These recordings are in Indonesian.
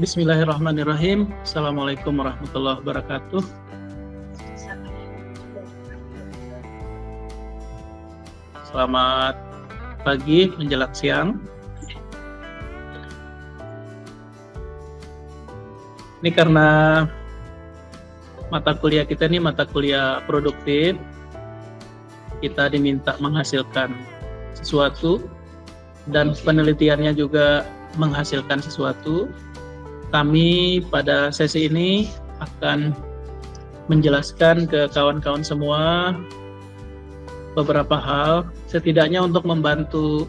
Bismillahirrahmanirrahim. Assalamualaikum warahmatullahi wabarakatuh. Selamat pagi menjelang siang. Ini karena mata kuliah kita ini mata kuliah produktif, kita diminta menghasilkan sesuatu dan penelitiannya juga menghasilkan sesuatu. Kami pada sesi ini akan menjelaskan ke kawan-kawan semua beberapa hal, setidaknya untuk membantu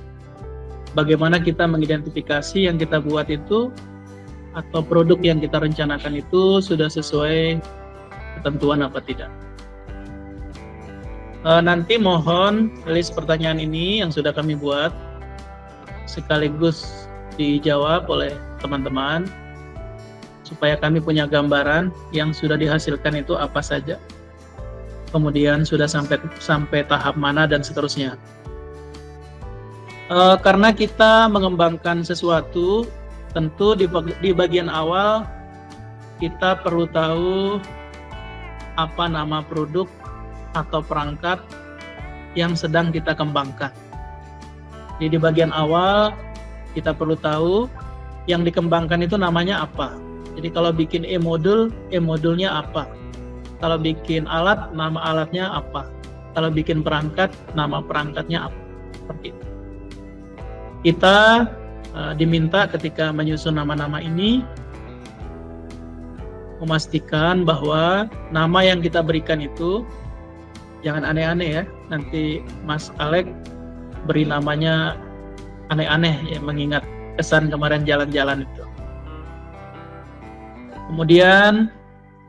bagaimana kita mengidentifikasi yang kita buat itu atau produk yang kita rencanakan itu sudah sesuai ketentuan apa tidak. Nanti mohon list pertanyaan ini yang sudah kami buat sekaligus dijawab oleh teman-teman supaya kami punya gambaran yang sudah dihasilkan itu apa saja, kemudian sudah sampai tahap mana dan seterusnya. Karena kita mengembangkan sesuatu, tentu di bagian awal kita perlu tahu apa nama produk atau perangkat yang sedang kita kembangkan. Jadi di bagian awal kita perlu tahu yang dikembangkan itu namanya apa. Jadi kalau bikin e-modul, e-modulnya apa? Kalau bikin alat, nama alatnya apa? Kalau bikin perangkat, nama perangkatnya apa? Seperti itu. Kita diminta ketika menyusun nama-nama ini memastikan bahwa nama yang kita berikan itu jangan aneh-aneh ya. Nanti Mas Alek beri namanya aneh-aneh ya, mengingat kesan kemarin jalan-jalan itu. Kemudian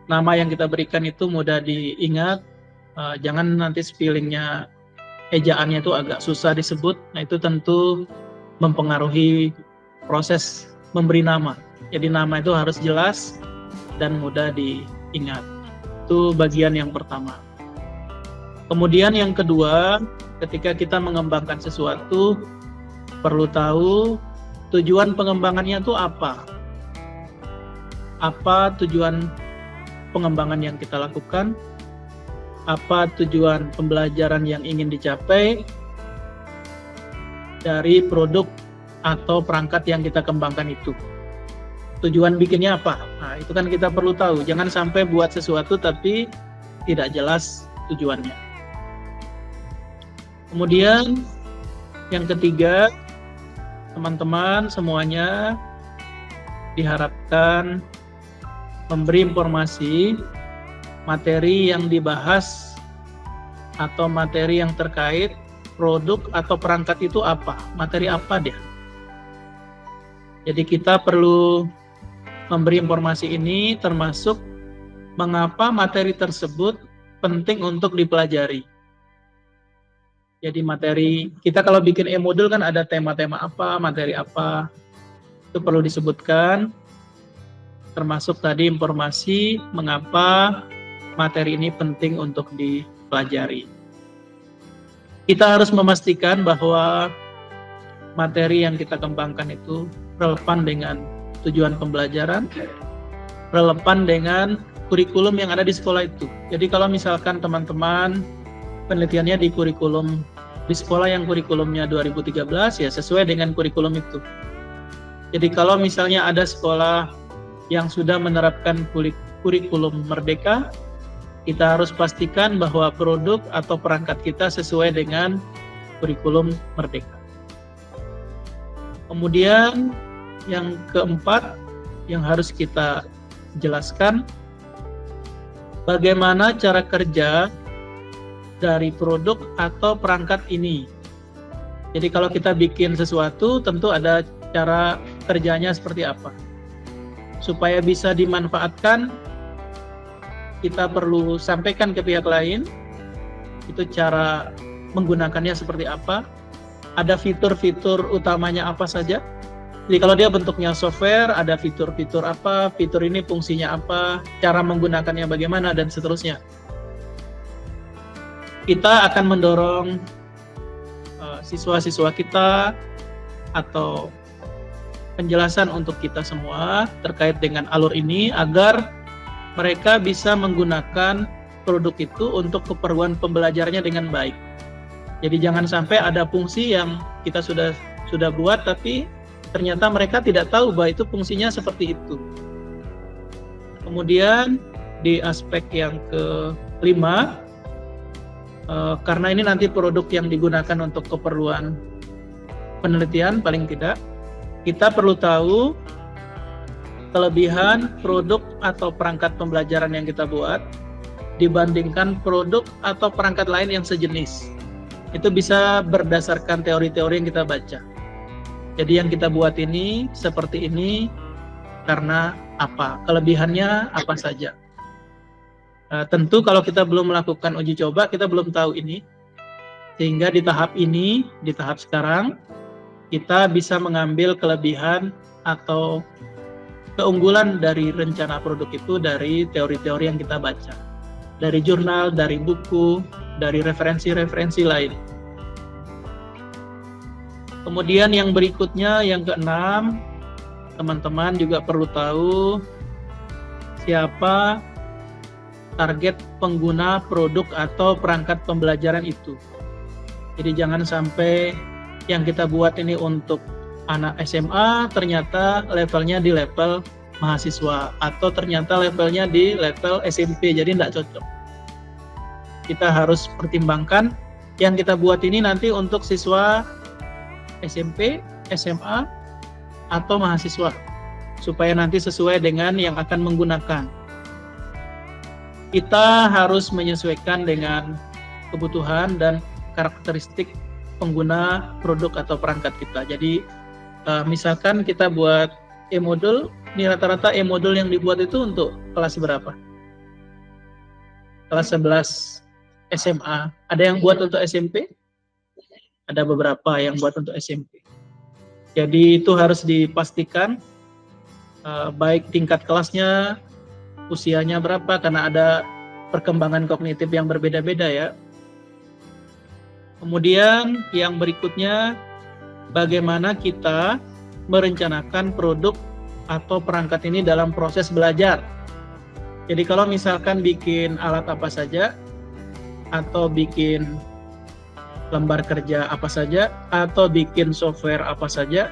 nama yang kita berikan itu mudah diingat, jangan nanti spellingnya, ejaannya itu agak susah disebut. Nah itu tentu mempengaruhi proses memberi nama. Jadi nama itu harus jelas dan mudah diingat. Itu bagian yang pertama. Kemudian yang kedua, ketika kita mengembangkan sesuatu, perlu tahu tujuan pengembangannya itu apa. Apa tujuan pengembangan yang kita lakukan, apa tujuan pembelajaran yang ingin dicapai dari produk atau perangkat yang kita kembangkan itu. Tujuan bikinnya apa? Nah, itu kan kita perlu tahu. Jangan sampai buat sesuatu tapi tidak jelas tujuannya. Kemudian yang ketiga, teman-teman semuanya diharapkan memberi informasi materi yang dibahas atau materi yang terkait produk atau perangkat itu apa, materi apa dia. Jadi kita perlu memberi informasi ini termasuk mengapa materi tersebut penting untuk dipelajari. Jadi materi, kita kalau bikin e-modul kan ada tema-tema apa, materi apa, itu perlu disebutkan. Termasuk tadi informasi mengapa materi ini penting untuk dipelajari. Kita harus memastikan bahwa materi yang kita kembangkan itu relevan dengan tujuan pembelajaran, relevan dengan kurikulum yang ada di sekolah itu. Jadi kalau misalkan teman-teman penelitiannya di kurikulum di sekolah yang kurikulumnya 2013, ya sesuai dengan kurikulum itu. Jadi kalau misalnya ada sekolah yang sudah menerapkan kurikulum merdeka, kita harus pastikan bahwa produk atau perangkat kita sesuai dengan kurikulum merdeka. Kemudian yang keempat yang harus kita jelaskan, bagaimana cara kerja dari produk atau perangkat ini. Jadi kalau kita bikin sesuatu, tentu ada cara kerjanya seperti apa. Supaya bisa dimanfaatkan, kita perlu sampaikan ke pihak lain, itu cara menggunakannya seperti apa, ada fitur-fitur utamanya apa saja. Jadi kalau dia bentuknya software, ada fitur-fitur apa, fitur ini fungsinya apa, cara menggunakannya bagaimana, dan seterusnya. Kita akan mendorong siswa-siswa kita atau penjelasan untuk kita semua terkait dengan alur ini agar mereka bisa menggunakan produk itu untuk keperluan pembelajarannya dengan baik. Jadi jangan sampai ada fungsi yang kita sudah buat tapi ternyata mereka tidak tahu bahwa itu fungsinya seperti itu. Kemudian di aspek yang kelima, karena ini nanti produk yang digunakan untuk keperluan penelitian paling tidak, kita perlu tahu kelebihan produk atau perangkat pembelajaran yang kita buat dibandingkan produk atau perangkat lain yang sejenis. Itu bisa berdasarkan teori-teori yang kita baca. Jadi yang kita buat ini seperti ini karena apa? Kelebihannya apa saja? Tentu kalau kita belum melakukan uji coba, kita belum tahu ini. Sehingga di tahap ini, di tahap sekarang, kita bisa mengambil kelebihan atau keunggulan dari rencana produk itu dari teori-teori yang kita baca. Dari jurnal, dari buku, dari referensi-referensi lain. Kemudian yang berikutnya, yang keenam, teman-teman juga perlu tahu siapa target pengguna produk atau perangkat pembelajaran itu. Jadi jangan sampai yang kita buat ini untuk anak SMA ternyata levelnya di level mahasiswa atau ternyata levelnya di level SMP, jadi tidak cocok. Kita harus pertimbangkan yang kita buat ini nanti untuk siswa SMP, SMA, atau mahasiswa supaya nanti sesuai dengan yang akan menggunakan. Kita harus menyesuaikan dengan kebutuhan dan karakteristik pengguna produk atau perangkat kita. Jadi misalkan kita buat e-modul, ini rata-rata e-modul yang dibuat itu untuk kelas berapa? Kelas 11 SMA. Ada yang buat untuk SMP? Ada beberapa yang buat untuk SMP. Jadi itu harus dipastikan baik tingkat kelasnya, usianya berapa, karena ada perkembangan kognitif yang berbeda-beda ya. Kemudian yang berikutnya, bagaimana kita merencanakan produk atau perangkat ini dalam proses belajar. Jadi kalau misalkan bikin alat apa saja, atau bikin lembar kerja apa saja, atau bikin software apa saja,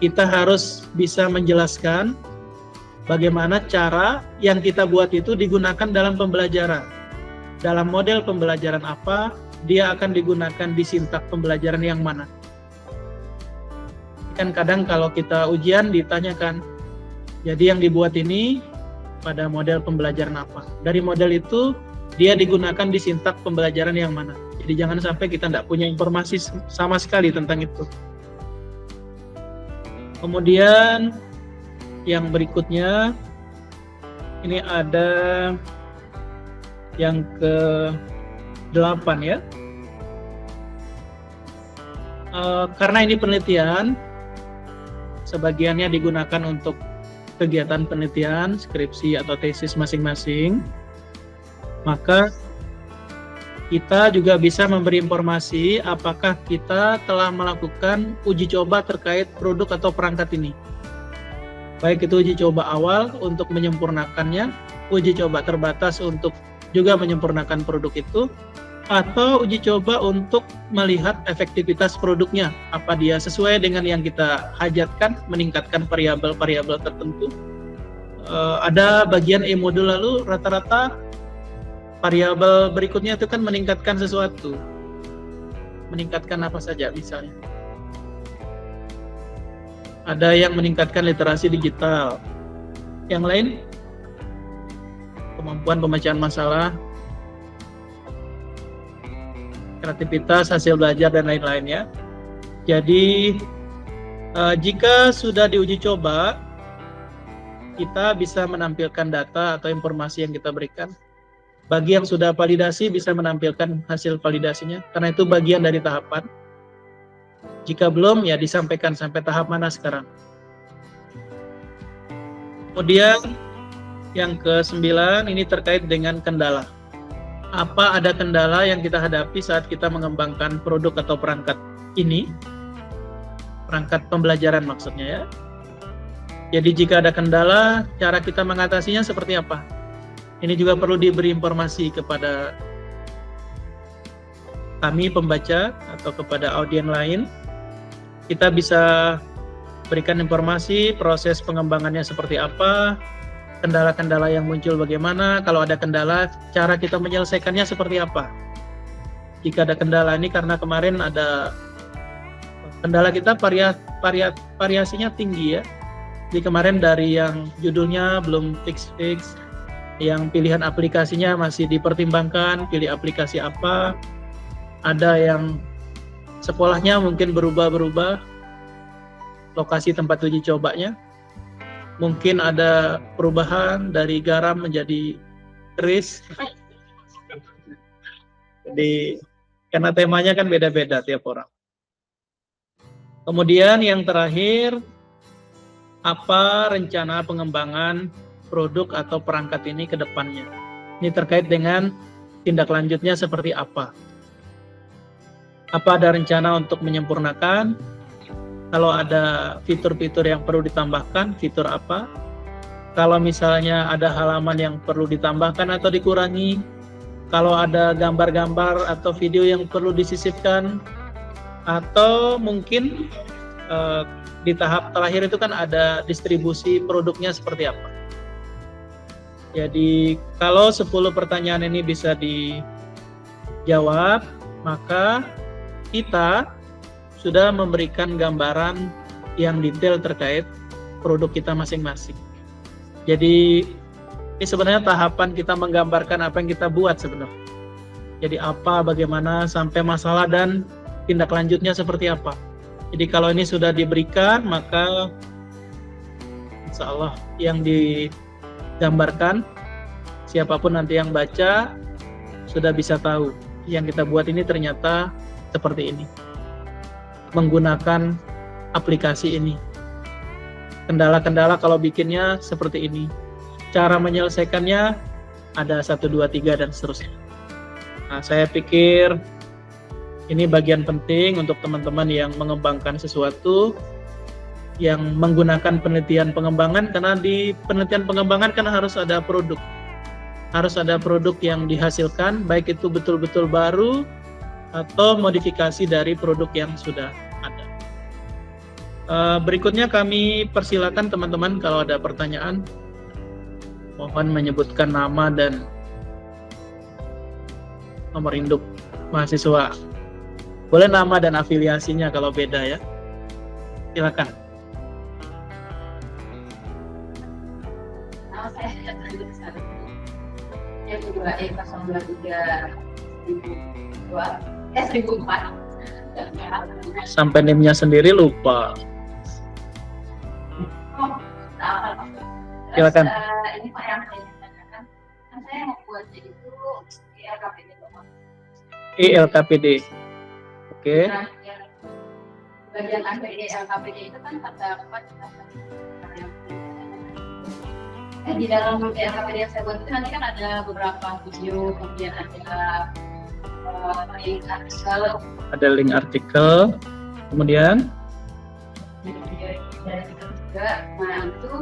kita harus bisa menjelaskan bagaimana cara yang kita buat itu digunakan dalam pembelajaran. Dalam model pembelajaran apa, dia akan digunakan di sintak pembelajaran yang mana. Kan kadang kalau kita ujian ditanyakan, jadi yang dibuat ini pada model pembelajaran apa. Dari model itu, dia digunakan di sintak pembelajaran yang mana. Jadi jangan sampai kita tidak punya informasi sama sekali tentang itu. Kemudian yang berikutnya, ini ada yang ke-8 ya. Karena ini penelitian, sebagiannya digunakan untuk kegiatan penelitian, skripsi atau tesis masing-masing, maka kita juga bisa memberi informasi apakah kita telah melakukan uji coba terkait produk atau perangkat ini. Baik itu uji coba awal untuk menyempurnakannya, uji coba terbatas untuk juga menyempurnakan produk itu, atau uji coba untuk melihat efektivitas produknya, apa dia sesuai dengan yang kita hajatkan, meningkatkan variabel-variabel tertentu. Ada bagian e-modul lalu rata-rata variabel berikutnya itu kan meningkatkan sesuatu. Meningkatkan apa saja misalnya. Ada yang meningkatkan literasi digital. Yang lain, kemampuan pemecahan masalah, kreativitas, hasil belajar, dan lain-lain ya. Jadi, jika sudah diuji coba, kita bisa menampilkan data atau informasi yang kita berikan. Bagi yang sudah validasi bisa menampilkan hasil validasinya, karena itu bagian dari tahapan. Jika belum, ya disampaikan sampai tahap mana sekarang. Kemudian yang ke-9 ini terkait dengan kendala. Apa ada kendala yang kita hadapi saat kita mengembangkan produk atau perangkat ini? Perangkat pembelajaran maksudnya ya. Jadi jika ada kendala, cara kita mengatasinya seperti apa? Ini juga perlu diberi informasi kepada kami pembaca atau kepada audiens lain. Kita bisa berikan informasi proses pengembangannya seperti apa, kendala-kendala yang muncul bagaimana, kalau ada kendala, cara kita menyelesaikannya seperti apa. Jika ada kendala ini karena kemarin ada kendala kita variasinya tinggi ya. Jadi kemarin dari yang judulnya belum fix, yang pilihan aplikasinya masih dipertimbangkan, pilih aplikasi apa. Ada yang sekolahnya mungkin berubah-berubah, lokasi tempat uji cobanya. Mungkin ada perubahan dari garam menjadi keris. Jadi karena temanya kan beda-beda tiap orang. Kemudian yang terakhir, apa rencana pengembangan produk atau perangkat ini ke depannya? Ini terkait dengan tindak lanjutnya seperti apa? Apa ada rencana untuk menyempurnakan? Kalau ada fitur-fitur yang perlu ditambahkan, fitur apa? Kalau misalnya ada halaman yang perlu ditambahkan atau dikurangi, kalau ada gambar-gambar atau video yang perlu disisipkan, atau mungkin di tahap terakhir itu kan ada distribusi produknya seperti apa. Jadi kalau 10 pertanyaan ini bisa dijawab, maka kita sudah memberikan gambaran yang detail terkait produk kita masing-masing. Jadi ini sebenarnya tahapan kita menggambarkan apa yang kita buat sebenarnya. Jadi apa, bagaimana, sampai masalah dan tindak lanjutnya seperti apa. Jadi kalau ini sudah diberikan, maka insya Allah yang digambarkan, siapapun nanti yang baca, sudah bisa tahu yang kita buat ini ternyata seperti ini. Menggunakan aplikasi ini. Kendala-kendala kalau bikinnya seperti ini. Cara menyelesaikannya ada 1, 2, 3 dan seterusnya. Nah, saya pikir ini bagian penting untuk teman-teman yang mengembangkan sesuatu, yang menggunakan penelitian pengembangan, karena di penelitian pengembangan kan harus ada produk. Harus ada produk yang dihasilkan, baik itu betul-betul baru atau modifikasi dari produk yang sudah ada. Berikutnya kami persilakan teman-teman kalau ada pertanyaan, mohon menyebutkan nama dan nomor induk mahasiswa. Boleh nama dan afiliasinya kalau beda ya. Silakan. Nama saya yang kedua E023 1004. Sampai NIM-nya sendiri lupa. Silakan. Ini Pak yang saya tanyakan, kan saya membuatnya itu ILKPD. ILKPD. Oke. Nah, bagian akhir ILKPD itu kan terdapat di dalam ILKPD yang saya buat itu nanti kan ada beberapa video, kemudian ada link artikel. Ada link artikel, kemudian dari itu juga. Nah itu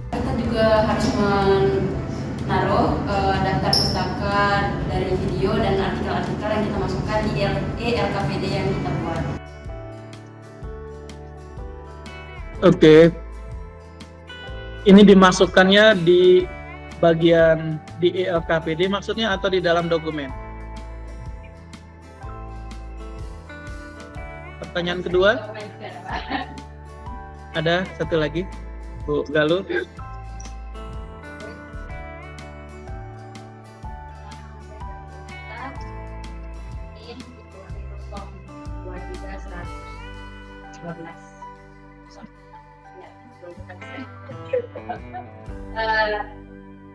kita juga harus menaruh daftar pustaka dari video dan artikel-artikel yang kita masukkan di ILKPD yang kita buat. Oke. Ini dimasukkannya di bagian di ILKPD maksudnya atau di dalam dokumen? Pertanyaan kedua? Ada satu lagi, Bu Galuh.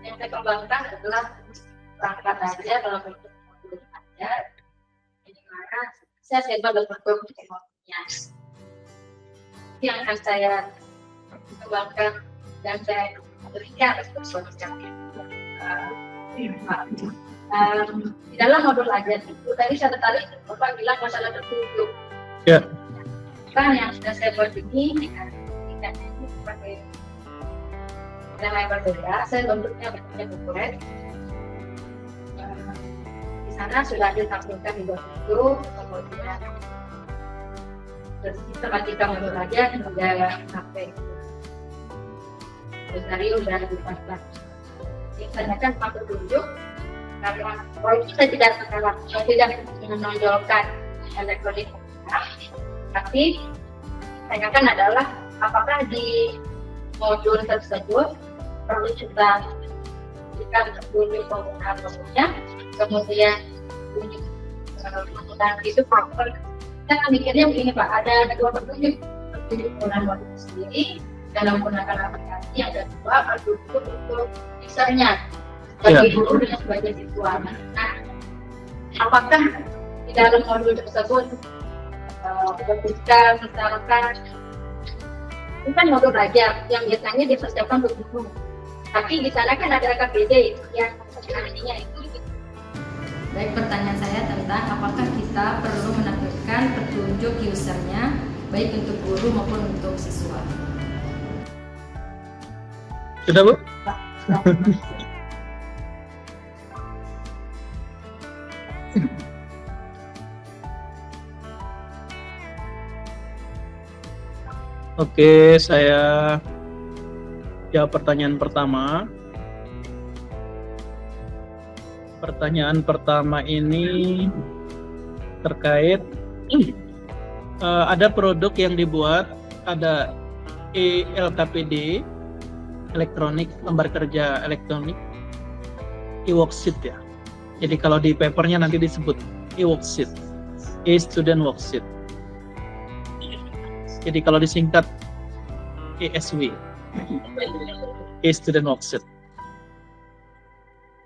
Yang saya kembangkan adalah perangkat aja dalam bentuk modul aja, di mana saya coba berbentuk teknologinya. Yang akan saya kembangkan dan saya berikan respon kami. Di dalam modul aja itu tadi saya tertarik Bapak bilang masalah tertutup. Ya. Kan yang sudah saya buat ini ikannya ini sebagai tema yang berbeda, saya bentuknya bentuknya corporate. Di sana sudah ditampilkan di buku, kemudian sistematika modul aja udah sampai dari udah dipasang. Biasanya kan waktu tunjuk karena kalau kita tidak menonjolkan elektronik, tapi tanyakan adalah apakah di modul tersebut perlu kita berikan tunjuk penggunaan modulnya, kemudian tunjuk penggunaan itu proper. Kita mikirnya begini Pak, ada dua petunjuk penggunaan modul sendiri dalam menggunakan aplikasi, yang kedua petunjuk untuk usernya sebagai guru dan sebagai siswa. Nah, apakah di dalam modul tersebut ketika misalkan itu kan modul belajar yang biasanya dipersiapkan untuk guru, tapi di sana kan ada KPD yang artinya itu. Baik, pertanyaan saya tentang apakah kita perlu menampilkan petunjuk usernya baik untuk guru maupun untuk siswa. Sudah Bu? Oke, saya jawab pertanyaan pertama. Pertanyaan pertama ini terkait ada produk yang dibuat, ada LKPD, elektronik, lembar kerja elektronik, e-worksheet ya. Jadi kalau di papernya nanti disebut e-worksheet, e-student worksheet. Jadi kalau disingkat ESW, e-student worksheet.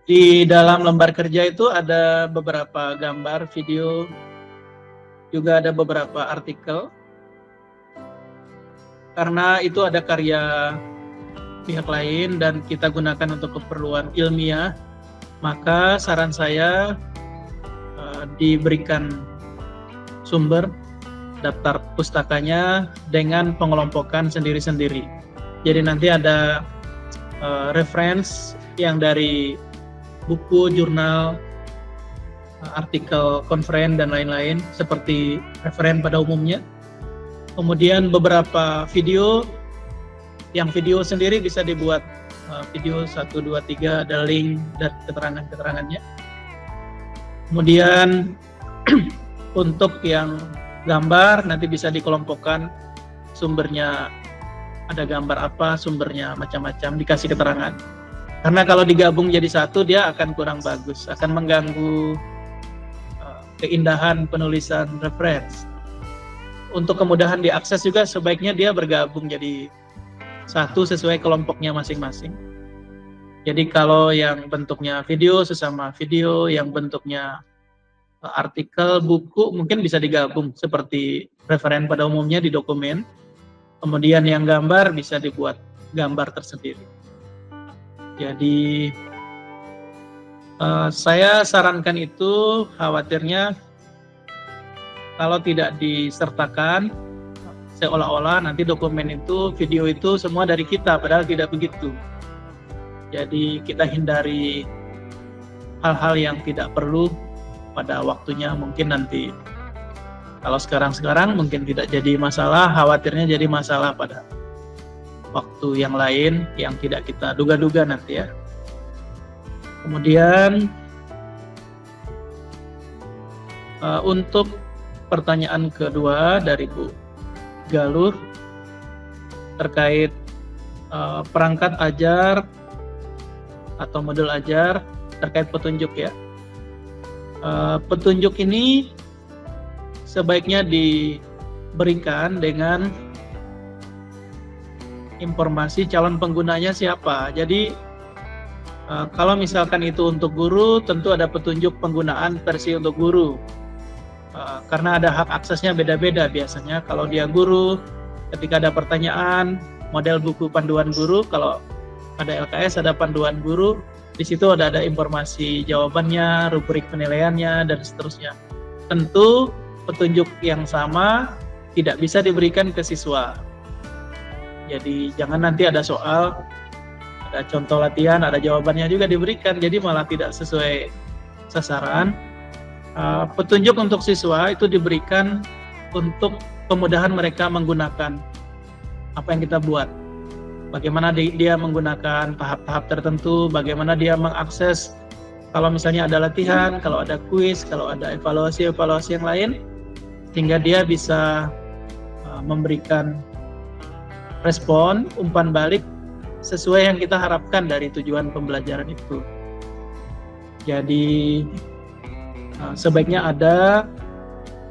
Di dalam lembar kerja itu ada beberapa gambar, video, juga ada beberapa artikel. Karena itu ada karya pihak lain dan kita gunakan untuk keperluan ilmiah, maka saran saya diberikan sumber daftar pustakanya dengan pengelompokan sendiri-sendiri. Jadi nanti ada reference yang dari buku, jurnal, artikel, konferen, dan lain-lain seperti referen pada umumnya. Kemudian beberapa video, yang video sendiri bisa dibuat video 1, 2, 3, ada link dan keterangan-keterangannya. Kemudian untuk yang gambar nanti bisa dikelompokkan sumbernya, ada gambar apa, sumbernya macam-macam, dikasih keterangan. Karena kalau digabung jadi satu dia akan kurang bagus, akan mengganggu keindahan penulisan reference. Untuk kemudahan diakses juga sebaiknya dia bergabung jadi satu sesuai kelompoknya masing-masing. Jadi kalau yang bentuknya video sesama video, yang bentuknya artikel, buku mungkin bisa digabung seperti referen pada umumnya di dokumen. Kemudian yang gambar bisa dibuat gambar tersendiri. Jadi saya sarankan itu, khawatirnya kalau tidak disertakan seolah-olah nanti dokumen itu, video itu semua dari kita, padahal tidak begitu. Jadi kita hindari hal-hal yang tidak perlu pada waktunya. Mungkin nanti kalau sekarang mungkin tidak jadi masalah, khawatirnya jadi masalah pada waktu yang lain yang tidak kita duga-duga nanti ya. Kemudian untuk pertanyaan kedua dari Bu Galur terkait perangkat ajar atau modul ajar terkait petunjuk ya. Petunjuk ini sebaiknya diberikan dengan informasi calon penggunanya siapa. Jadi kalau misalkan itu untuk guru, tentu ada petunjuk penggunaan versi untuk guru. Karena ada hak aksesnya beda-beda biasanya. Kalau dia guru, ketika ada pertanyaan, model buku panduan guru, kalau ada LKS ada panduan guru, di situ ada informasi jawabannya, rubrik penilaiannya, dan seterusnya. Tentu petunjuk yang sama tidak bisa diberikan ke siswa. Jadi jangan nanti ada soal ada contoh latihan, ada jawabannya juga diberikan, jadi malah tidak sesuai sasaran. Petunjuk untuk siswa itu diberikan untuk kemudahan mereka menggunakan apa yang kita buat. Bagaimana dia menggunakan tahap-tahap tertentu, bagaimana dia mengakses kalau misalnya ada latihan, kalau ada kuis, kalau ada evaluasi-evaluasi yang lain, sehingga dia bisa memberikan respon, umpan balik sesuai yang kita harapkan dari tujuan pembelajaran itu. Jadi sebaiknya ada,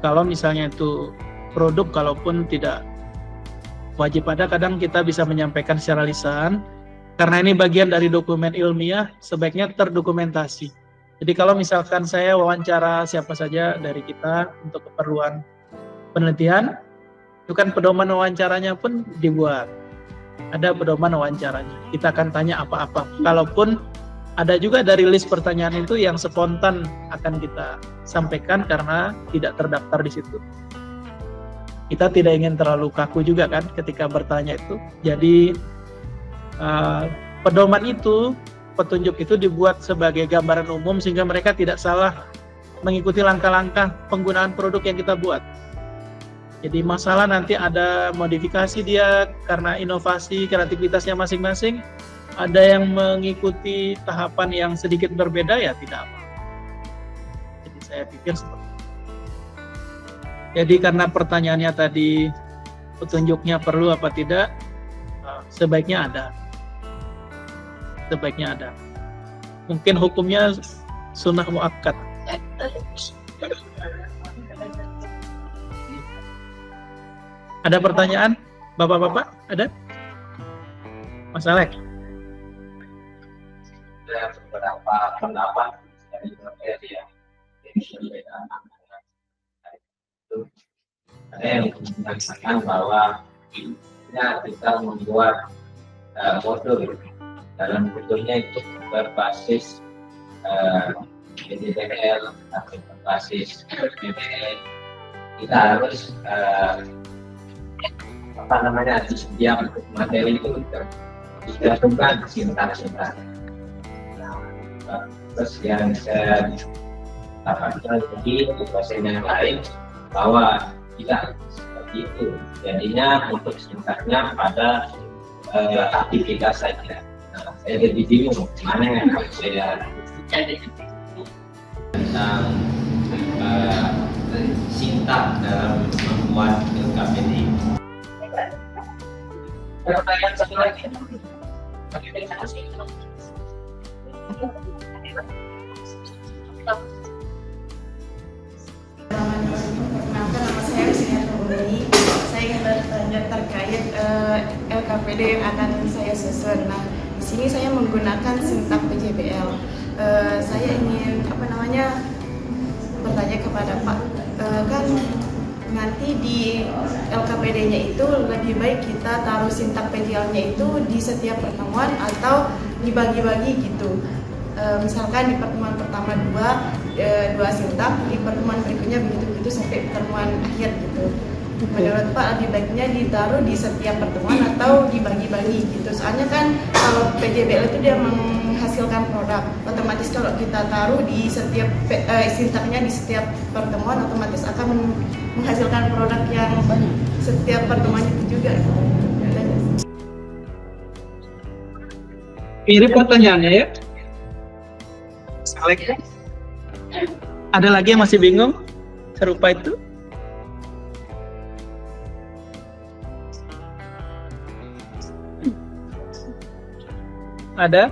kalau misalnya itu produk, kalaupun tidak wajib ada, kadang kita bisa menyampaikan secara lisan, karena ini bagian dari dokumen ilmiah, sebaiknya terdokumentasi. Jadi kalau misalkan saya wawancara siapa saja dari kita untuk keperluan penelitian, itu kan pedoman wawancaranya pun dibuat. Ada pedoman wawancaranya. Kita akan tanya apa-apa. Kalaupun ada juga dari list pertanyaan itu yang spontan akan kita sampaikan karena tidak terdaftar di situ. Kita tidak ingin terlalu kaku juga kan ketika bertanya itu. Jadi pedoman itu, petunjuk itu dibuat sebagai gambaran umum sehingga mereka tidak salah mengikuti langkah-langkah penggunaan produk yang kita buat. Jadi masalah nanti ada modifikasi dia karena inovasi, kreativitasnya masing-masing, ada yang mengikuti tahapan yang sedikit berbeda, ya tidak apa. Jadi saya pikir seperti itu. Jadi karena pertanyaannya tadi petunjuknya perlu apa tidak, sebaiknya ada. Sebaiknya ada. Mungkin hukumnya sunnah muakkad. Ada pertanyaan, bapak-bapak? Ada? Mas Alek? Ada beberapa pendapat dari materi yang berbeda. Ada yang mengatakan bahwa kita membuat modul, dalam modulnya itu berbasis PDBL atau berbasis PBL. Kita harus di setiap materi itu digabungkan sintak-sintak. Terus yang saya dapatkan di dosen yang lain bahwa tidak seperti itu. Jadinya untuk sintaknya pada aktivitas saja. Saya jadi bingung mana yang harus saya tentang sintak dalam membuat LKPD. Pertanyaan satu lagi. Perkenalkan, nama saya Rizky Tumuni. Saya ingin bertanya terkait LKPD yang akan saya susun. Nah, di sini saya menggunakan sintak PJBL. Saya ingin bertanya kepada Pak, kan nanti di LKPD-nya itu lebih baik kita taruh sintak PJL-nya itu di setiap pertemuan atau dibagi-bagi gitu. Misalkan di pertemuan pertama dua sintak, di pertemuan berikutnya begitu sampai pertemuan akhir gitu. Menurut Pak, lebih baiknya ditaruh di setiap pertemuan atau dibagi-bagi gitu. Soalnya kan kalau PJBL itu dia menghasilkan produk, otomatis kalau kita taruh di setiap sintaknya di setiap pertemuan, otomatis akan menghasilkan produk yang setiap pertemuan itu juga. Mirip pertanyaannya ya. Alek. Ada lagi yang masih bingung serupa itu? Ada?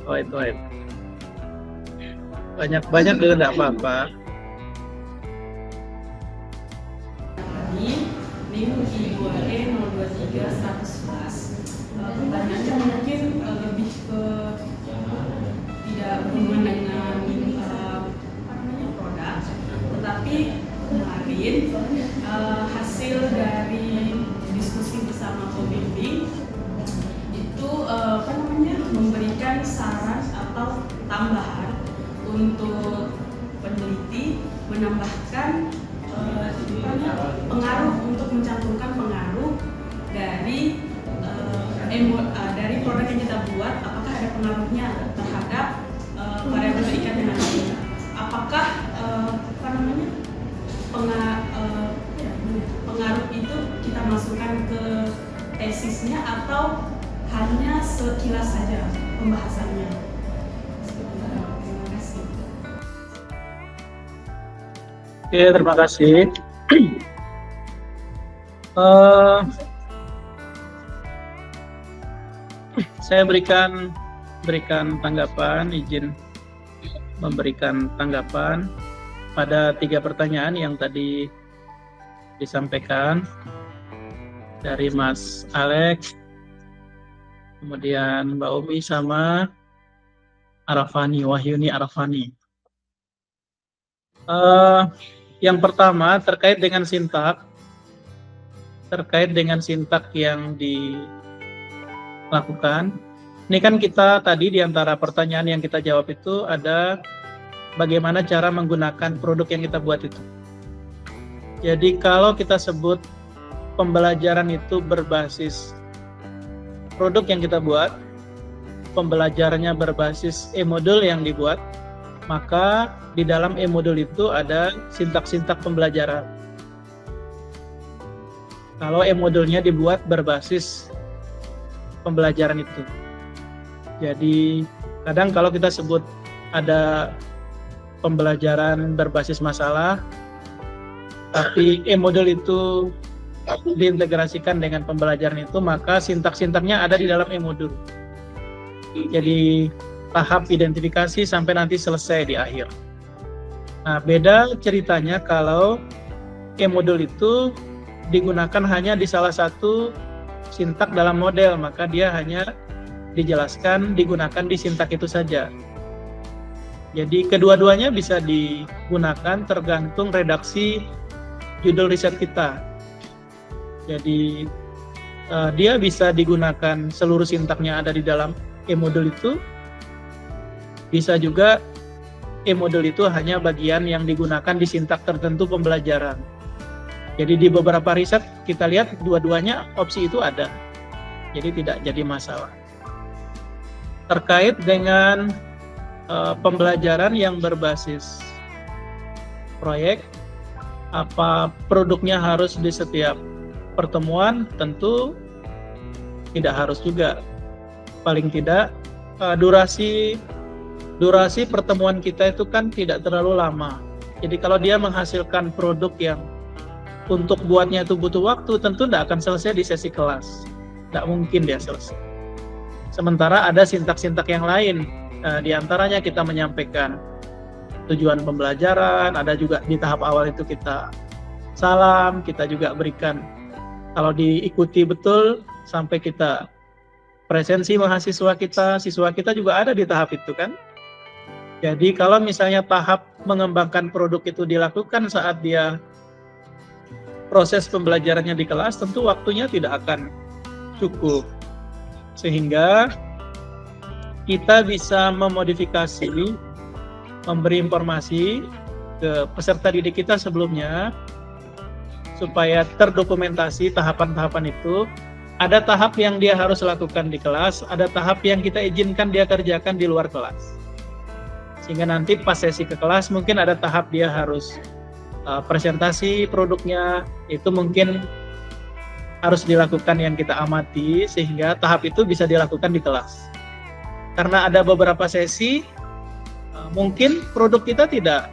Wait. Banyak dulu enggak apa-apa. Ini uji 2E 023 111. Pertanyaannya mungkin lebih ke tidak berhubungan dengan produk, tetapi kemarin hasil dari diskusi bersama pembimbing itu memberikan saran atau tambahan untuk peneliti menambahkan pengaruh, untuk mencantumkan pengaruh dari dari produk yang kita buat, apakah ada pengaruhnya terhadap variabel ikan yang ada. Apakah pengaruh itu kita masukkan ke tesisnya atau hanya sekilas saja pembahasannya. Terima kasih. Oke, terima kasih. Saya berikan tanggapan, izin memberikan tanggapan pada 3 pertanyaan yang tadi disampaikan dari Mas Alex, kemudian Mbak Umi sama Arafani, Wahyuni Arafani. Yang pertama terkait dengan sintak yang dilakukan. Ini kan kita tadi di antara pertanyaan yang kita jawab itu ada bagaimana cara menggunakan produk yang kita buat itu. Jadi kalau kita sebut pembelajaran itu berbasis produk yang kita buat, pembelajarannya berbasis e-modul yang dibuat, maka di dalam e-modul itu ada sintak-sintak pembelajaran. Kalau e-modulnya dibuat berbasis pembelajaran itu. Jadi kadang kalau kita sebut ada pembelajaran berbasis masalah, tapi e-modul itu diintegrasikan dengan pembelajaran itu, maka sintak-sintaknya ada di dalam e-modul. Jadi tahap identifikasi sampai nanti selesai di akhir. Nah, beda ceritanya kalau e-modul itu digunakan hanya di salah satu sintak dalam model, maka dia hanya dijelaskan digunakan di sintak itu saja. Jadi kedua-duanya bisa digunakan tergantung redaksi judul riset kita. Jadi dia bisa digunakan seluruh sintaknya ada di dalam e-modul itu. Bisa juga e-modul itu hanya bagian yang digunakan di sintak tertentu pembelajaran. Jadi di beberapa riset kita lihat dua-duanya opsi itu ada. Jadi tidak jadi masalah. Terkait dengan pembelajaran yang berbasis proyek, apa produknya harus di setiap pertemuan? Tentu tidak harus juga. Paling tidak durasi pertemuan kita itu kan tidak terlalu lama. Jadi kalau dia menghasilkan produk yang untuk buatnya itu butuh waktu, tentu tidak akan selesai di sesi kelas. Tidak mungkin dia selesai. Sementara ada sintak-sintak yang lain, di antaranya kita menyampaikan tujuan pembelajaran, ada juga di tahap awal itu kita salam, kita juga berikan, kalau diikuti betul sampai kita presensi mahasiswa kita, siswa kita juga ada di tahap itu kan. Jadi kalau misalnya tahap mengembangkan produk itu dilakukan saat dia proses pembelajarannya di kelas, tentu waktunya tidak akan cukup. Sehingga kita bisa memodifikasi, memberi informasi ke peserta didik kita sebelumnya supaya terdokumentasi tahapan-tahapan itu. Ada tahap yang dia harus lakukan di kelas, ada tahap yang kita izinkan dia kerjakan di luar kelas. Sehingga nanti pas sesi ke kelas mungkin ada tahap dia harus presentasi produknya, itu mungkin harus dilakukan yang kita amati, sehingga tahap itu bisa dilakukan di kelas. Karena ada beberapa sesi, mungkin produk kita tidak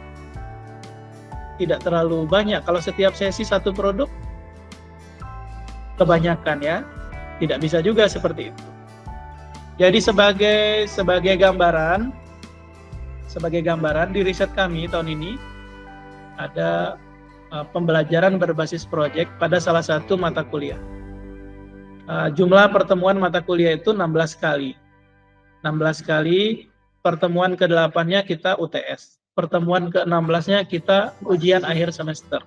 terlalu banyak. Kalau setiap sesi satu produk, kebanyakan ya, tidak bisa juga seperti itu. Jadi sebagai gambaran di riset kami tahun ini ada pembelajaran berbasis proyek pada salah satu mata kuliah. Jumlah pertemuan mata kuliah itu 16 kali. 16 kali, pertemuan ke-8-nya kita UTS. Pertemuan ke-16-nya kita ujian akhir semester.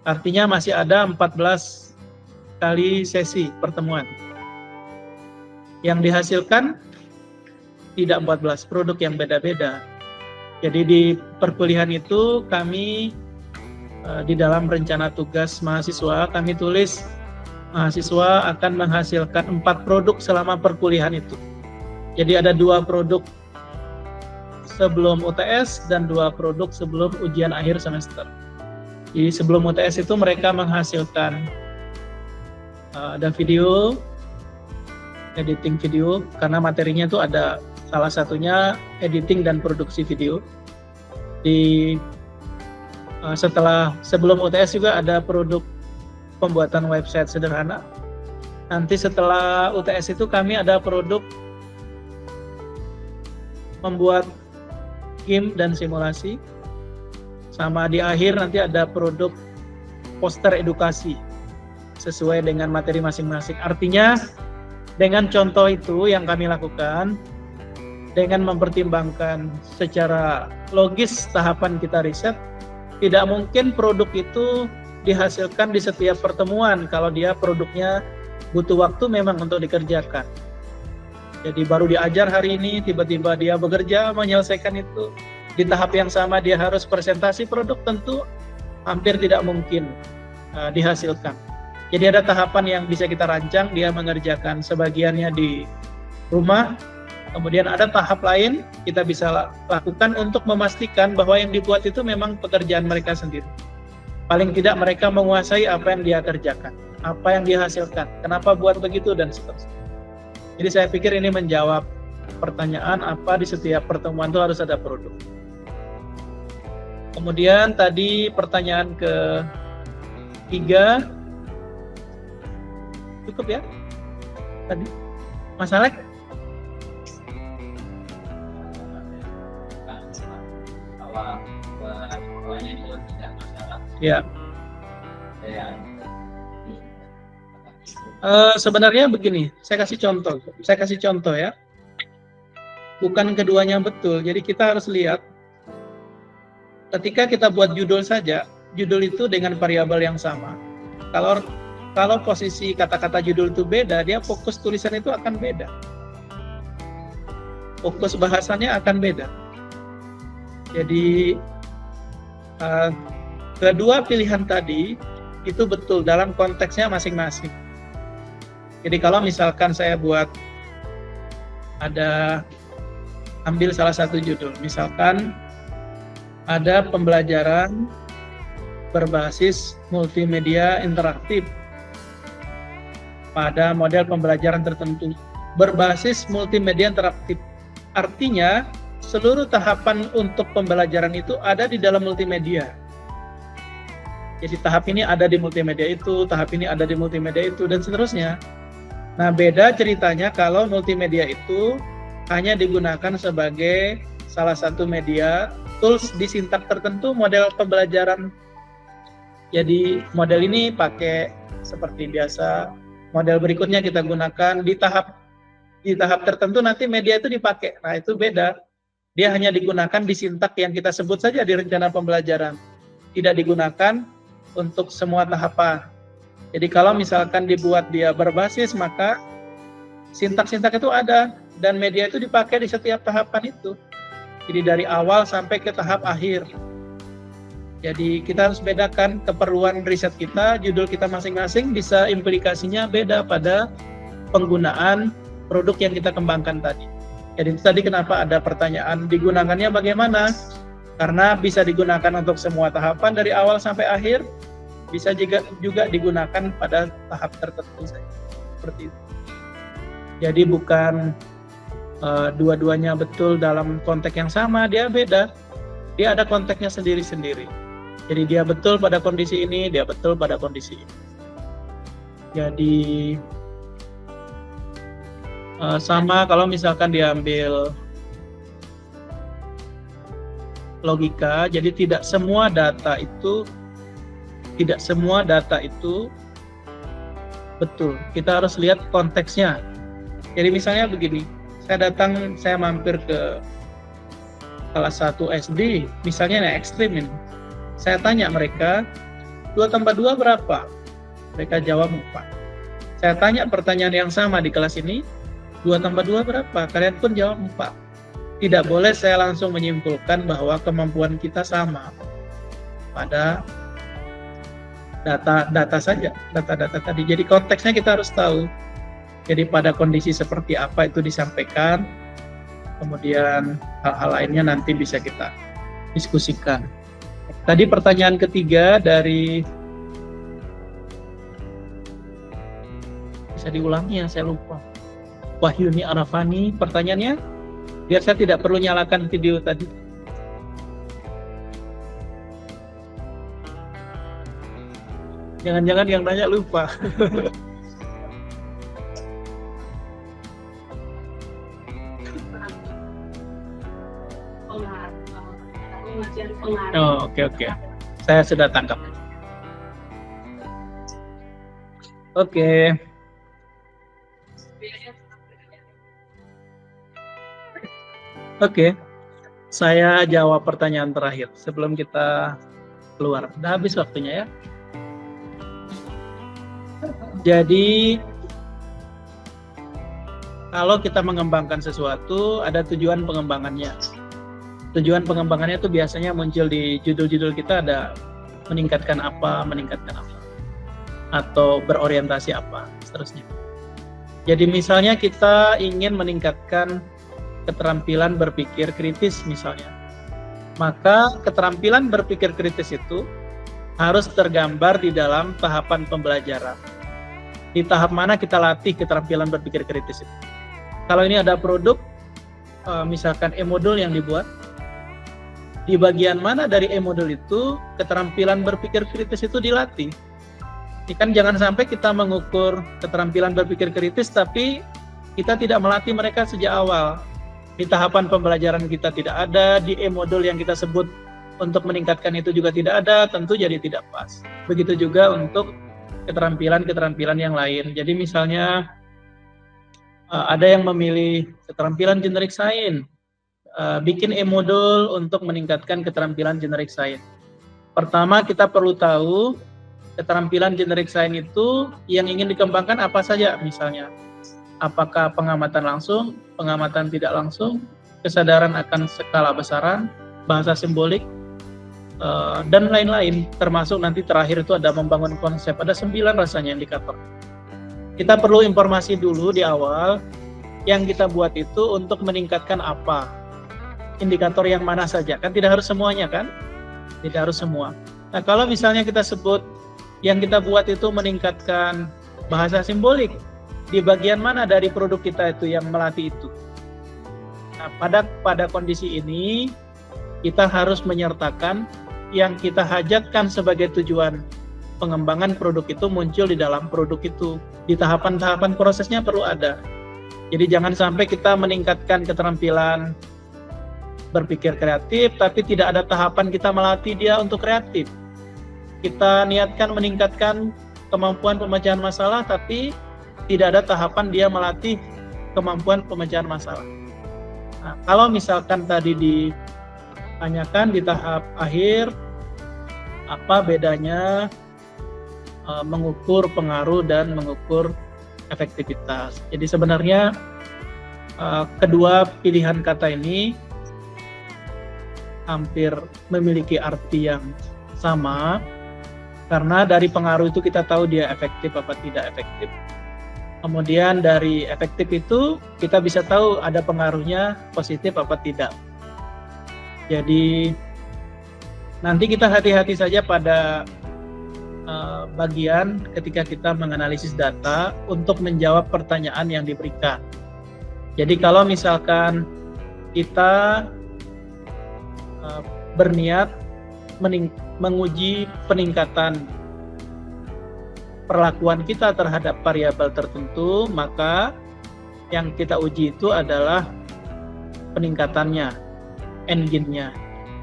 Artinya masih ada 14 kali sesi pertemuan. Yang dihasilkan tidak 14 produk yang beda-beda. Jadi di perkuliahan itu kami di dalam rencana tugas mahasiswa kami tulis mahasiswa akan menghasilkan 4 produk selama perkuliahan itu. Jadi ada 2 produk sebelum UTS dan 2 produk sebelum ujian akhir semester. Jadi sebelum UTS itu mereka menghasilkan ada video, editing video, karena materinya itu ada salah satunya editing dan produksi video. Sebelum UTS juga ada produk pembuatan website sederhana. Nanti setelah UTS itu kami ada produk membuat game dan simulasi. Sama di akhir nanti ada produk poster edukasi sesuai dengan materi masing-masing. Artinya dengan contoh itu yang kami lakukan, dengan mempertimbangkan secara logis tahapan kita riset, tidak mungkin produk itu dihasilkan di setiap pertemuan kalau dia produknya butuh waktu memang untuk dikerjakan. Jadi baru diajar hari ini, tiba-tiba dia bekerja menyelesaikan itu. Di tahap yang sama dia harus presentasi produk, tentu hampir tidak mungkin dihasilkan. Jadi ada tahapan yang bisa kita rancang, dia mengerjakan sebagiannya di rumah. Kemudian ada tahap lain kita bisa lakukan untuk memastikan bahwa yang dibuat itu memang pekerjaan mereka sendiri. Paling tidak mereka menguasai apa yang dia kerjakan, apa yang dia hasilkan, kenapa buat begitu, dan seterusnya. Jadi saya pikir ini menjawab pertanyaan apa di setiap pertemuan itu harus ada produk. Kemudian tadi pertanyaan ke-3, cukup ya? Tadi Mas Alek? Ya. Sebenarnya begini, saya kasih contoh ya. Bukan keduanya betul. Jadi kita harus lihat. Ketika kita buat judul saja, judul itu dengan variabel yang sama. Kalau posisi kata-kata judul itu beda, dia fokus tulisan itu akan beda. Fokus bahasannya akan beda. Jadi kedua pilihan tadi itu betul dalam konteksnya masing-masing. Jadi kalau misalkan saya ambil salah satu judul, misalkan ada pembelajaran berbasis multimedia interaktif pada model pembelajaran tertentu. Berbasis multimedia interaktif artinya seluruh tahapan untuk pembelajaran itu ada di dalam multimedia. Jadi tahap ini ada di multimedia itu, tahap ini ada di multimedia itu, dan seterusnya. Nah, beda ceritanya kalau multimedia itu hanya digunakan sebagai salah satu media, tools di sintak tertentu model pembelajaran. Jadi model ini pakai seperti biasa, model berikutnya kita gunakan di tahap tertentu nanti media itu dipakai. Nah, itu beda. Dia hanya digunakan di sintak yang kita sebut saja di rencana pembelajaran. Tidak digunakan untuk semua tahapan. Jadi kalau misalkan dibuat dia berbasis, maka sintak-sintak itu ada dan media itu dipakai di setiap tahapan itu. Jadi dari awal sampai ke tahap akhir. Jadi kita harus bedakan keperluan riset kita, judul kita masing-masing bisa implikasinya beda pada penggunaan produk yang kita kembangkan tadi. Jadi tadi kenapa ada pertanyaan digunakannya bagaimana? Karena bisa digunakan untuk semua tahapan dari awal sampai akhir, bisa juga digunakan pada tahap tertentu saja. Seperti itu. Jadi bukan dua-duanya betul dalam konteks yang sama, dia beda. Dia ada konteksnya sendiri-sendiri. Jadi dia betul pada kondisi ini, dia betul pada kondisi ini. Jadi sama kalau misalkan diambil logika, jadi tidak semua data itu betul. Kita harus lihat konteksnya. Jadi misalnya begini, saya mampir ke salah satu SD, misalnya yang ekstrim ini. Saya tanya mereka, 2 tambah 2 berapa? Mereka jawab 4. Saya tanya pertanyaan yang sama di kelas ini, 2 tambah 2 berapa? Kalian pun jawab 4. Tidak boleh saya langsung menyimpulkan bahwa kemampuan kita sama pada data saja, data-data tadi. Jadi konteksnya kita harus tahu. Jadi pada kondisi seperti apa itu disampaikan, kemudian hal-hal lainnya nanti bisa kita diskusikan. Tadi pertanyaan ketiga dari, bisa diulangi ya, saya lupa. Wahyuni Arafani, pertanyaannya, biar saya tidak perlu nyalakan video tadi. Jangan-jangan yang nanya lupa. Oh, oke. Saya sudah tangkap. Oke. Oke. Saya jawab pertanyaan terakhir sebelum kita keluar. Udah habis waktunya ya. Jadi kalau kita mengembangkan sesuatu, ada tujuan pengembangannya. Tujuan pengembangannya itu biasanya muncul di judul-judul kita, ada meningkatkan apa, atau berorientasi apa, seterusnya. Jadi misalnya kita ingin meningkatkan keterampilan berpikir kritis misalnya, maka keterampilan berpikir kritis itu harus tergambar di dalam tahapan pembelajaran. Di tahap mana kita latih keterampilan berpikir kritis itu. Kalau ini ada produk, misalkan e-modul yang dibuat, di bagian mana dari e-modul itu keterampilan berpikir kritis itu dilatih. Ini kan jangan sampai kita mengukur keterampilan berpikir kritis tapi kita tidak melatih mereka sejak awal. Di tahapan pembelajaran kita tidak ada, di e-modul yang kita sebut untuk meningkatkan itu juga tidak ada, tentu jadi tidak pas. Begitu juga untuk keterampilan-keterampilan yang lain. Jadi misalnya ada yang memilih keterampilan generic science, bikin e-modul untuk meningkatkan keterampilan generic science. Pertama kita perlu tahu keterampilan generic science itu yang ingin dikembangkan apa saja, misalnya apakah pengamatan langsung, pengamatan tidak langsung, kesadaran akan skala besaran, bahasa simbolik, dan lain-lain, termasuk nanti terakhir itu ada membangun konsep. Ada 9 rasanya indikator. Kita perlu informasi dulu di awal yang kita buat itu untuk meningkatkan apa, indikator yang mana saja, kan tidak harus semuanya kan, tidak harus semua. Nah kalau misalnya kita sebut yang kita buat itu meningkatkan bahasa simbolik, di bagian mana dari produk kita itu yang melatih itu. Nah pada kondisi ini kita harus menyertakan yang kita hajatkan sebagai tujuan pengembangan produk itu muncul di dalam produk itu. Di tahapan-tahapan prosesnya perlu ada. Jadi jangan sampai kita meningkatkan keterampilan berpikir kreatif, tapi tidak ada tahapan kita melatih dia untuk kreatif. Kita niatkan meningkatkan kemampuan pemecahan masalah, tapi tidak ada tahapan dia melatih kemampuan pemecahan masalah. Nah, kalau misalkan tadi ditanyakan di tahap akhir, apa bedanya mengukur pengaruh dan mengukur efektivitas. Jadi sebenarnya kedua pilihan kata ini hampir memiliki arti yang sama, karena dari pengaruh itu kita tahu dia efektif apa tidak efektif. Kemudian dari efektif itu kita bisa tahu ada pengaruhnya positif apa tidak. Jadi nanti kita hati-hati saja pada bagian ketika kita menganalisis data untuk menjawab pertanyaan yang diberikan. Jadi kalau misalkan kita berniat menguji peningkatan perlakuan kita terhadap variabel tertentu, maka yang kita uji itu adalah peningkatannya, engine-nya.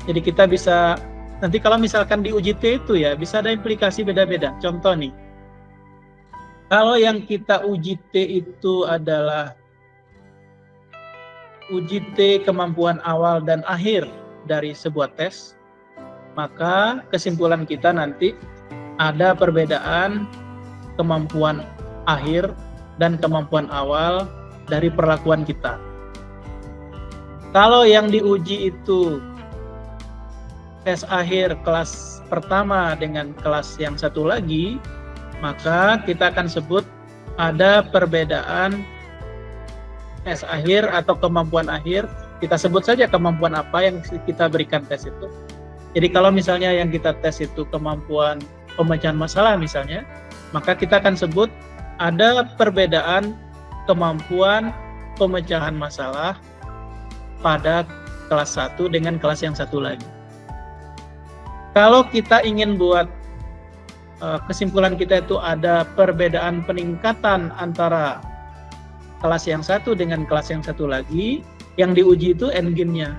Jadi kita bisa, nanti kalau misalkan di uji T itu ya, bisa ada implikasi beda-beda. Contoh nih, kalau yang kita uji T itu adalah uji T kemampuan awal dan akhir dari sebuah tes, maka kesimpulan kita nanti ada perbedaan kemampuan akhir dan kemampuan awal dari perlakuan kita. Kalau yang diuji itu tes akhir kelas pertama dengan kelas yang satu lagi, maka kita akan sebut ada perbedaan tes akhir atau kemampuan akhir. Kita sebut saja kemampuan apa yang kita berikan tes itu. Jadi kalau misalnya yang kita tes itu kemampuan pemecahan masalah misalnya, maka kita akan sebut ada perbedaan kemampuan pemecahan masalah pada kelas 1 dengan kelas yang satu lagi. Kalau kita ingin buat kesimpulan kita itu ada perbedaan peningkatan antara kelas yang satu dengan kelas yang satu lagi, yang diuji itu endgain-nya.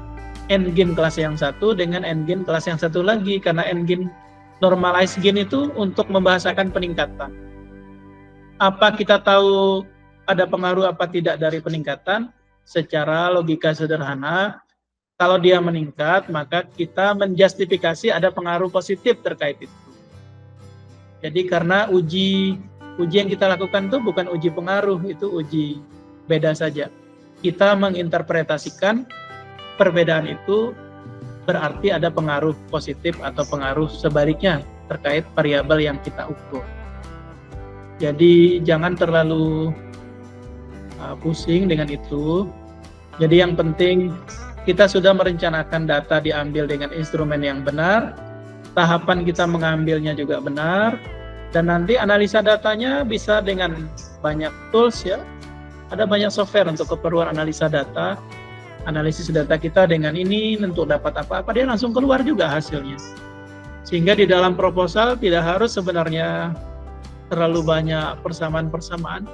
Endgain kelas yang satu dengan endgain kelas yang satu lagi, karena endgain normalized gain itu untuk membahasakan peningkatan. Apa kita tahu ada pengaruh apa tidak dari peningkatan? Secara logika sederhana, kalau dia meningkat, maka kita menjustifikasi ada pengaruh positif terkait itu. Jadi karena uji yang kita lakukan itu bukan uji pengaruh, itu uji beda saja. Kita menginterpretasikan perbedaan itu berarti ada pengaruh positif atau pengaruh sebaliknya terkait variabel yang kita ukur. Jadi jangan terlalu pusing dengan itu. Jadi yang penting kita sudah merencanakan data diambil dengan instrumen yang benar, tahapan kita mengambilnya juga benar, dan nanti analisa datanya bisa dengan banyak tools ya. Ada banyak software untuk keperluan analisa data. Analisis data kita dengan ini untuk dapat apa-apa, dia langsung keluar juga hasilnya. Sehingga di dalam proposal tidak harus sebenarnya terlalu banyak persamaan-persamaan.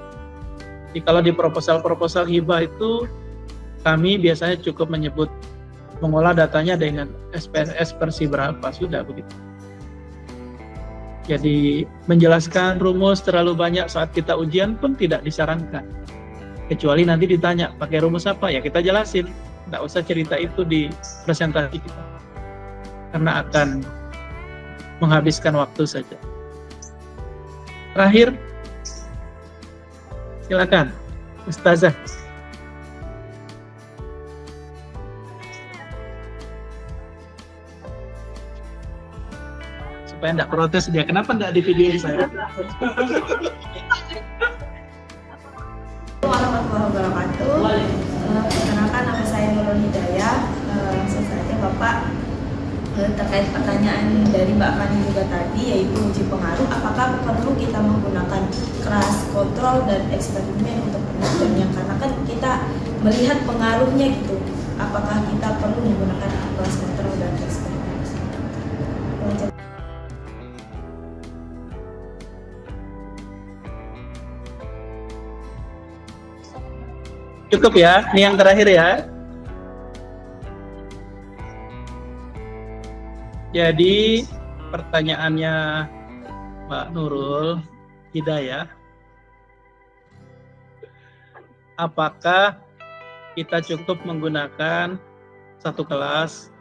Jadi kalau di proposal hibah itu kami biasanya cukup menyebut mengolah datanya dengan SPSS versi berapa, sudah begitu. Jadi menjelaskan rumus terlalu banyak saat kita ujian pun tidak disarankan. Kecuali nanti ditanya, pakai rumus apa? Ya kita jelasin. Tidak usah cerita itu di presentasi kita. Karena akan menghabiskan waktu saja. Terakhir, silakan, Ustazah. Supaya tidak protes dia, kenapa tidak di videoin saya? Warahmatullahi wabarakatuh. Perkenalkan, nama saya Nurul Hidayah. Langsung saja Bapak, terkait pertanyaan dari Mbak Fani juga tadi, yaitu uji pengaruh, apakah perlu kita menggunakan kelas kontrol dan eksperimen untuk penelitiannya? Karena kan kita melihat pengaruhnya gitu. Apakah kita perlu menggunakan kelas kontrol dan eksperimen? Cukup ya, ini yang terakhir ya. Jadi pertanyaannya Mbak Nurul Hidayah, apakah kita cukup menggunakan satu kelas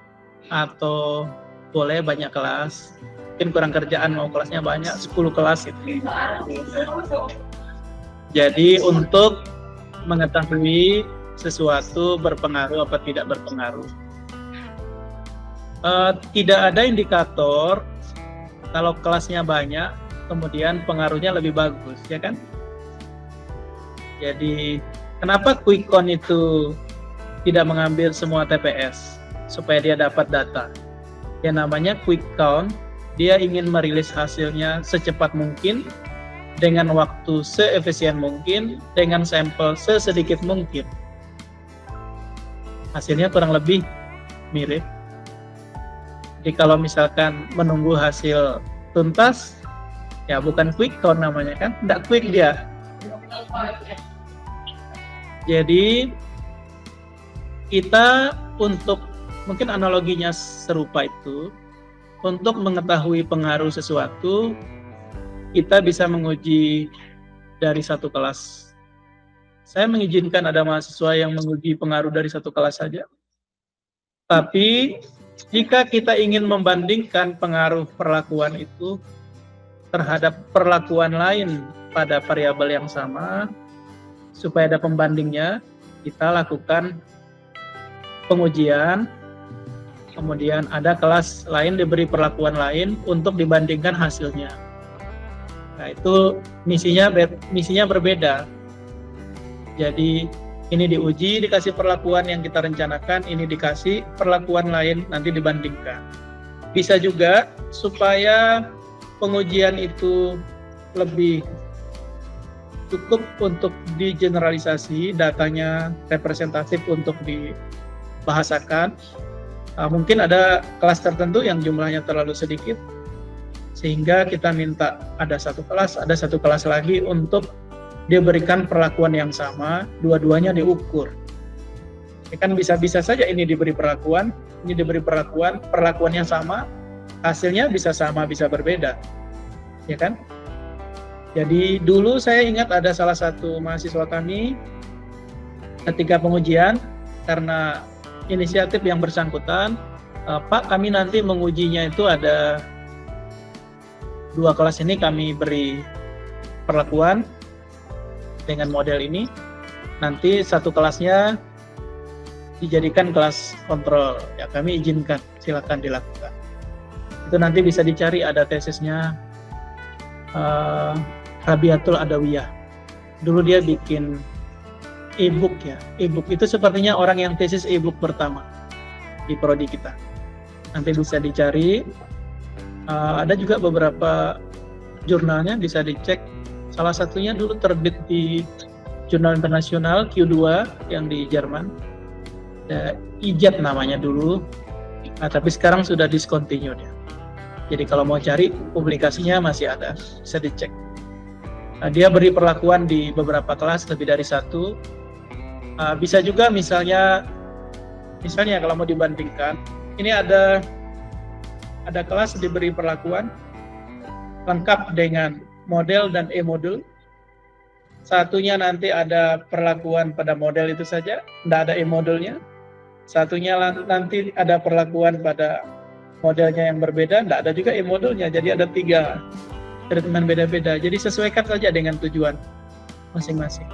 atau boleh banyak kelas? Mungkin kurang kerjaan mau kelasnya banyak, 10 kelas itu. Jadi untuk mengetahui sesuatu berpengaruh apa tidak berpengaruh, tidak ada indikator kalau kelasnya banyak kemudian pengaruhnya lebih bagus, ya kan? Jadi kenapa quick count itu tidak mengambil semua TPS supaya dia dapat data? Ya namanya quick count, dia ingin merilis hasilnya secepat mungkin, dengan waktu seefisien mungkin, dengan sampel sesedikit mungkin. Hasilnya kurang lebih mirip. Jadi kalau misalkan menunggu hasil tuntas, ya bukan quick count namanya kan, tidak quick dia. Jadi kita untuk, mungkin analoginya serupa itu, untuk mengetahui pengaruh sesuatu, kita bisa menguji dari satu kelas. Saya mengizinkan ada mahasiswa yang menguji pengaruh dari satu kelas saja. Tapi jika kita ingin membandingkan pengaruh perlakuan itu terhadap perlakuan lain pada variabel yang sama, supaya ada pembandingnya, kita lakukan pengujian Kemudian ada kelas lain diberi perlakuan lain untuk dibandingkan hasilnya. Nah, itu misinya berbeda. Jadi ini diuji, dikasih perlakuan yang kita rencanakan, ini dikasih perlakuan lain, nanti dibandingkan. Bisa juga supaya pengujian itu lebih cukup untuk digeneralisasi, datanya representatif untuk dibahasakan. Mungkin ada kelas tertentu yang jumlahnya terlalu sedikit, sehingga kita minta ada satu kelas lagi untuk diberikan perlakuan yang sama, dua-duanya diukur. Ini kan bisa-bisa saja ini diberi perlakuan, ini diberi perlakuannya sama, hasilnya bisa sama, bisa berbeda, ya kan? Jadi dulu saya ingat ada salah satu mahasiswa kami ketika pengujian, karena inisiatif yang bersangkutan, Pak, kami nanti mengujinya itu ada 2 kelas ini kami beri perlakuan dengan model ini, nanti satu kelasnya dijadikan kelas kontrol. Ya, kami izinkan, silakan dilakukan. Itu nanti bisa dicari, ada tesisnya Rabiatul Adawiyah. Dulu dia bikin e-book ya. E-book itu sepertinya orang yang tesis e-book pertama di prodi kita. Nanti bisa dicari. Ada juga beberapa jurnalnya bisa dicek. Salah satunya dulu terbit di jurnal internasional Q2 yang di Jerman. Ijat namanya dulu. Tapi sekarang sudah discontinued ya. Jadi kalau mau cari publikasinya masih ada, bisa dicek. Dia beri perlakuan di beberapa kelas, lebih dari 1. Bisa juga misalnya kalau mau dibandingkan, ini ada kelas diberi perlakuan lengkap dengan model dan e-modul. Satunya nanti ada perlakuan pada model itu saja, tidak ada e-modulnya. Satunya nanti ada perlakuan pada modelnya yang berbeda, tidak ada juga e-modulnya. Jadi ada 3 treatment beda-beda. Jadi sesuaikan saja dengan tujuan masing-masing.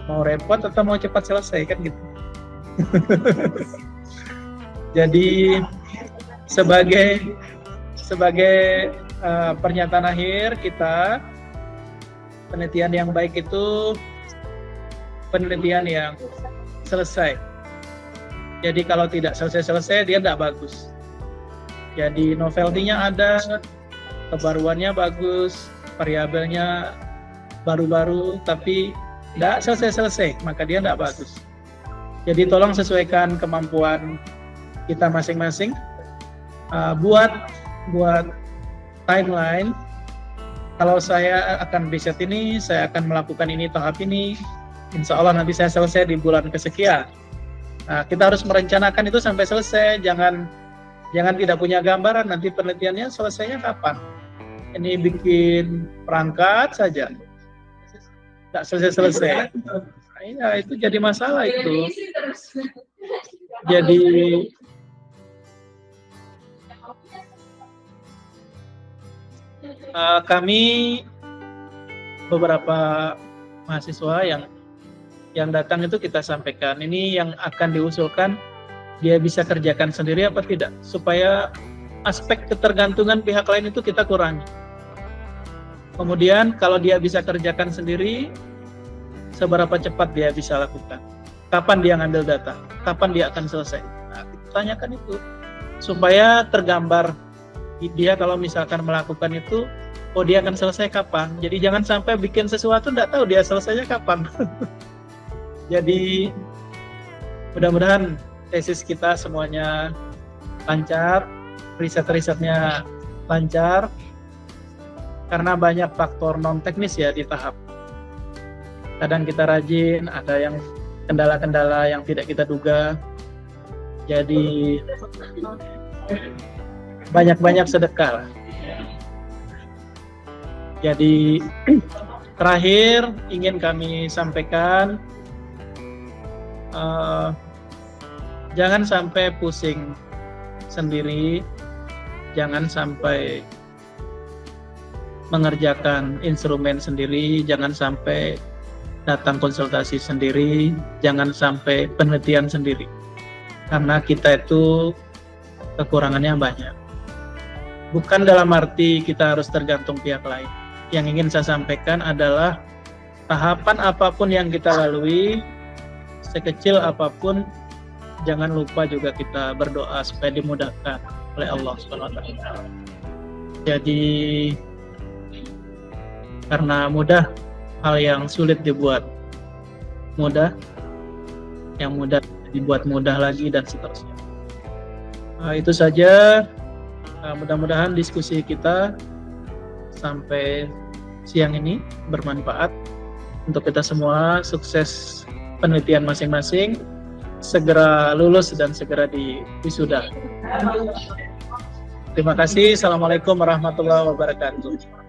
Mau repot atau mau cepat selesai, kan gitu. Jadi sebagai pernyataan akhir kita, penelitian yang baik itu penelitian yang selesai. Jadi kalau tidak selesai-selesai, dia tidak bagus. Jadi novelty-nya ada, kebaruannya bagus, variabelnya baru-baru, tapi tidak selesai-selesai, maka dia tidak bagus. Jadi tolong sesuaikan kemampuan kita masing-masing. Buat timeline. Kalau saya akan riset ini, saya akan melakukan ini tahap ini. Insya Allah nanti saya selesai di bulan kesekian. Nah, kita harus merencanakan itu sampai selesai. Jangan tidak punya gambaran nanti penelitiannya selesainya kapan. Ini bikin perangkat saja, tidak selesai. Nah, itu jadi masalah itu. Jadi kami beberapa mahasiswa yang datang itu kita sampaikan, ini yang akan diusulkan dia bisa kerjakan sendiri apa tidak, supaya aspek ketergantungan pihak lain itu kita kurangi. Kemudian kalau dia bisa kerjakan sendiri, seberapa cepat dia bisa lakukan, kapan dia ngambil data, kapan dia akan selesai. Nah, tanyakan itu supaya tergambar dia kalau misalkan melakukan itu, oh dia akan selesai kapan. Jadi jangan sampai bikin sesuatu tidak tahu dia selesainya kapan. Jadi mudah-mudahan tesis kita semuanya lancar, riset-risetnya lancar, karena banyak faktor non teknis ya di tahap. Kadang kita rajin, ada yang kendala-kendala yang tidak kita duga. Jadi banyak-banyak sedekah lah. Jadi terakhir ingin kami sampaikan, jangan sampai pusing sendiri, jangan sampai mengerjakan instrumen sendiri, jangan sampai datang konsultasi sendiri, jangan sampai penelitian sendiri. Karena kita itu kekurangannya banyak. Bukan dalam arti kita harus tergantung pihak lain. Yang ingin saya sampaikan adalah tahapan apapun yang kita lalui, sekecil apapun, jangan lupa juga kita berdoa supaya dimudahkan oleh Allah SWT. Jadi karena mudah hal yang sulit dibuat mudah, yang mudah dibuat mudah lagi, dan seterusnya. Itu saja. Mudah-mudahan diskusi kita sampai siang ini bermanfaat untuk kita semua. Sukses penelitian masing-masing, segera lulus dan segera wisuda. Terima kasih. Assalamualaikum warahmatullahi wabarakatuh.